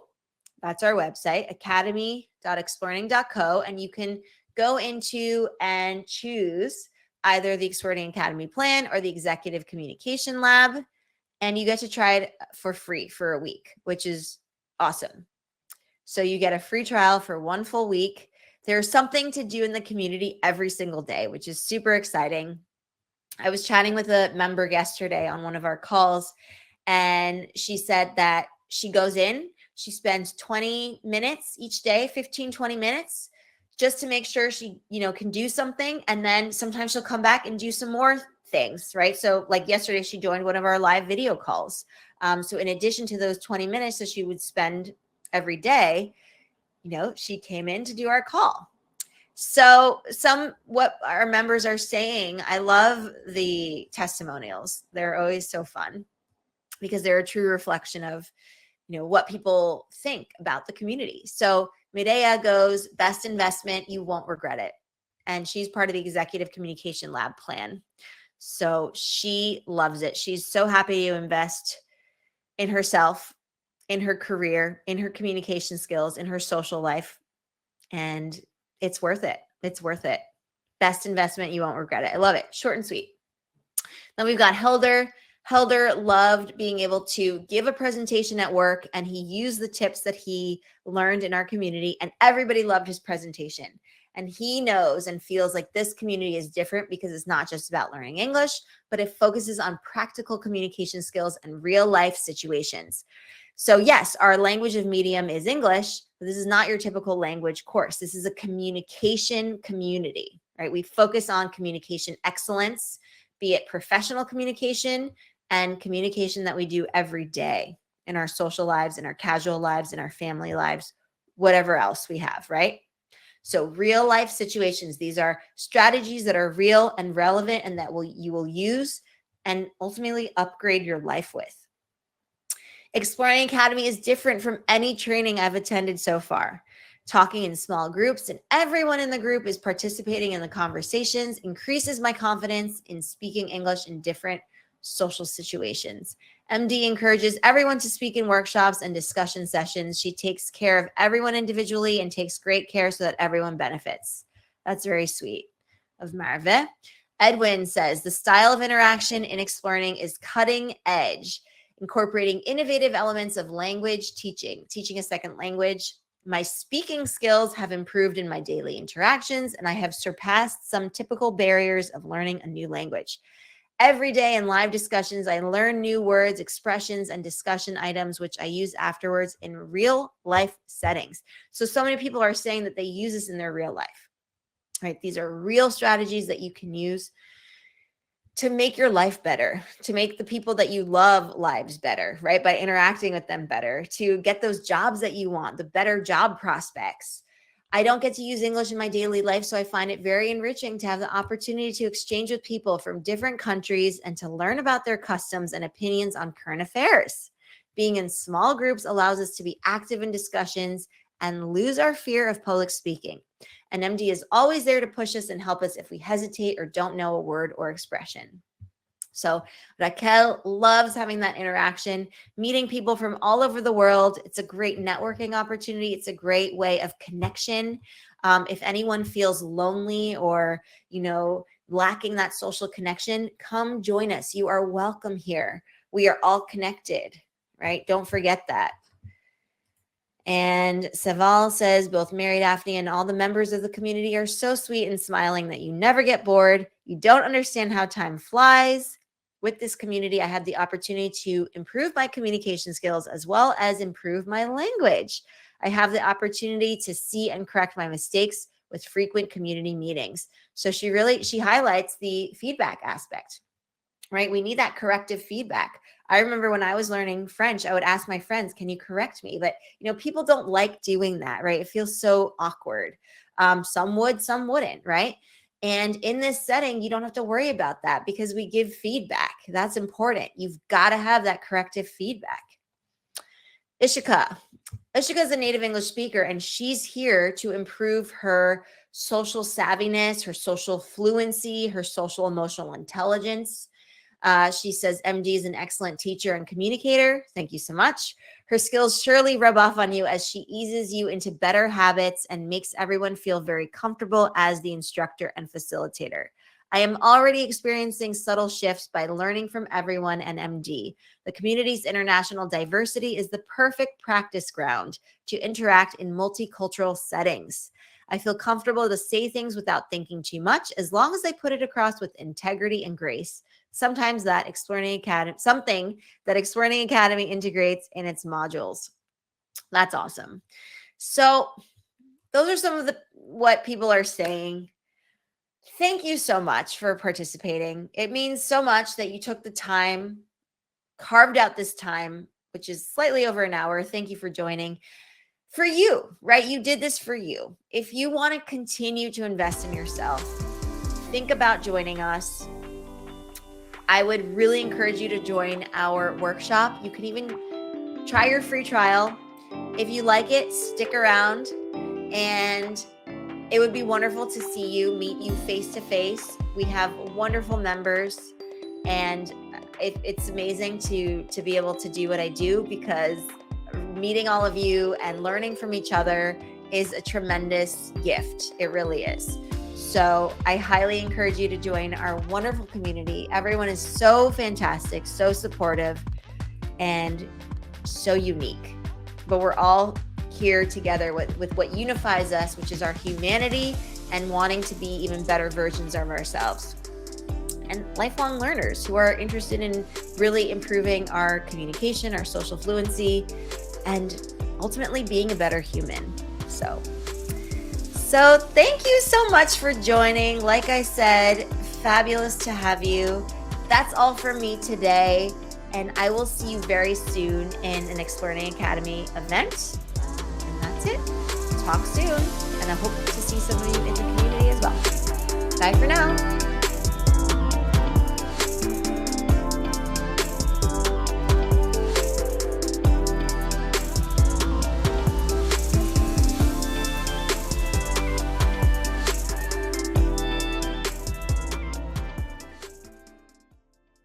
That's our website, academy.explearning.co. And you can go into and choose either the Explearning Academy plan or the Executive Communication Lab, and you get to try it for free for a week, which is awesome. So you get a free trial for 1 full week. There's something to do in the community every single day, which is super exciting. I was chatting with a member yesterday on one of our calls, and she said that she goes in, she spends 20 minutes each day, 15, 20 minutes, just to make sure she, can do something. And then sometimes she'll come back and do some more things, right? So like yesterday, she joined one of our live video calls. So in addition to those 20 minutes that she would spend every day, she came in to do our call. So what our members are saying, I love the testimonials. They're always so fun because they're a true reflection of, what people think about the community. So Medea goes, best investment, you won't regret it. And she's part of the Executive Communication Lab plan. So she loves it. She's so happy to invest in herself, in her career, in her communication skills, in her social life. And it's worth it. It's worth it. Best investment, you won't regret it. I love it. Short and sweet. Then we've got Helder. Helder loved being able to give a presentation at work, and he used the tips that he learned in our community, and everybody loved his presentation. And he knows and feels like this community is different because it's not just about learning English, but it focuses on practical communication skills and real life situations. So yes, our language of medium is English, but this is not your typical language course. This is a communication community, right? We focus on communication excellence, be it professional communication and communication that we do every day in our social lives, in our casual lives, in our family lives, whatever else we have, right? So real life situations, these are strategies that are real and relevant and that you will use and ultimately upgrade your life with. Explearning Academy is different from any training I've attended so far. Talking in small groups and everyone in the group is participating in the conversations increases my confidence in speaking English in different social situations. MD encourages everyone to speak in workshops and discussion sessions. She takes care of everyone individually and takes great care so that everyone benefits. That's very sweet of Marve. Edwin says, the style of interaction in Explearning is cutting edge, incorporating innovative elements of language teaching a second language. My speaking skills have improved in my daily interactions, and I have surpassed some typical barriers of learning a new language. Every day in live discussions, I learn new words, expressions, and discussion items, which I use afterwards in real life settings. So many people are saying that they use this in their real life, right? These are real strategies that you can use to make your life better, to make the people that you love lives better, right? By interacting with them better, to get those jobs that you want, the better job prospects. I don't get to use English in my daily life, so I find it very enriching to have the opportunity to exchange with people from different countries and to learn about their customs and opinions on current affairs. Being in small groups allows us to be active in discussions and lose our fear of public speaking. And MD is always there to push us and help us if we hesitate or don't know a word or expression. So Raquel loves having that interaction, meeting people from all over the world. It's a great networking opportunity. It's a great way of connection. If anyone feels lonely or, lacking that social connection, come join us. You are welcome here. We are all connected, right? Don't forget that. And Saval says, both Mary, Daphne, and all the members of the community are so sweet and smiling that you never get bored. You don't understand how time flies. With this community, I had the opportunity to improve my communication skills as well as improve my language. I have the opportunity to see and correct my mistakes with frequent community meetings. So she highlights the feedback aspect, right? We need that corrective feedback. I remember when I was learning French, I would ask my friends, can you correct me? But, people don't like doing that, right? It feels so awkward. Some would, some wouldn't, right? And in this setting, you don't have to worry about that because we give feedback. That's important. You've got to have that corrective feedback. Ishika is a native English speaker, and she's here to improve her social savviness, her social fluency, her social emotional intelligence. She says MD is an excellent teacher and communicator. Thank you so much. Her skills surely rub off on you as she eases you into better habits and makes everyone feel very comfortable as the instructor and facilitator. I am already experiencing subtle shifts by learning from everyone and MD. The community's international diversity is the perfect practice ground to interact in multicultural settings. I feel comfortable to say things without thinking too much, as long as I put it across with integrity and grace. Sometimes that something that Explearning Academy integrates in its modules. That's awesome. So those are some of what people are saying. Thank you so much for participating. It means so much that you took the time, carved out this time, which is slightly over an hour. Thank you for joining. For you, right? You did this for you. If you want to continue to invest in yourself, think about joining us. I would really encourage you to join our workshop. You can even try your free trial. If you like it, stick around, and it would be wonderful to see you, meet you face to face. We have wonderful members, and it's amazing to be able to do what I do, because meeting all of you and learning from each other is a tremendous gift. It really is. So I highly encourage you to join our wonderful community. Everyone is so fantastic, so supportive, and so unique. But we're all here together with what unifies us, which is our humanity and wanting to be even better versions of ourselves. And lifelong learners who are interested in really improving our communication, our social fluency, and ultimately being a better human. So thank you so much for joining. Like I said, fabulous to have you. That's all for me today. And I will see you very soon in an Explearning Academy event. And that's it. Talk soon. And I hope to see some of you in the community as well. Bye for now.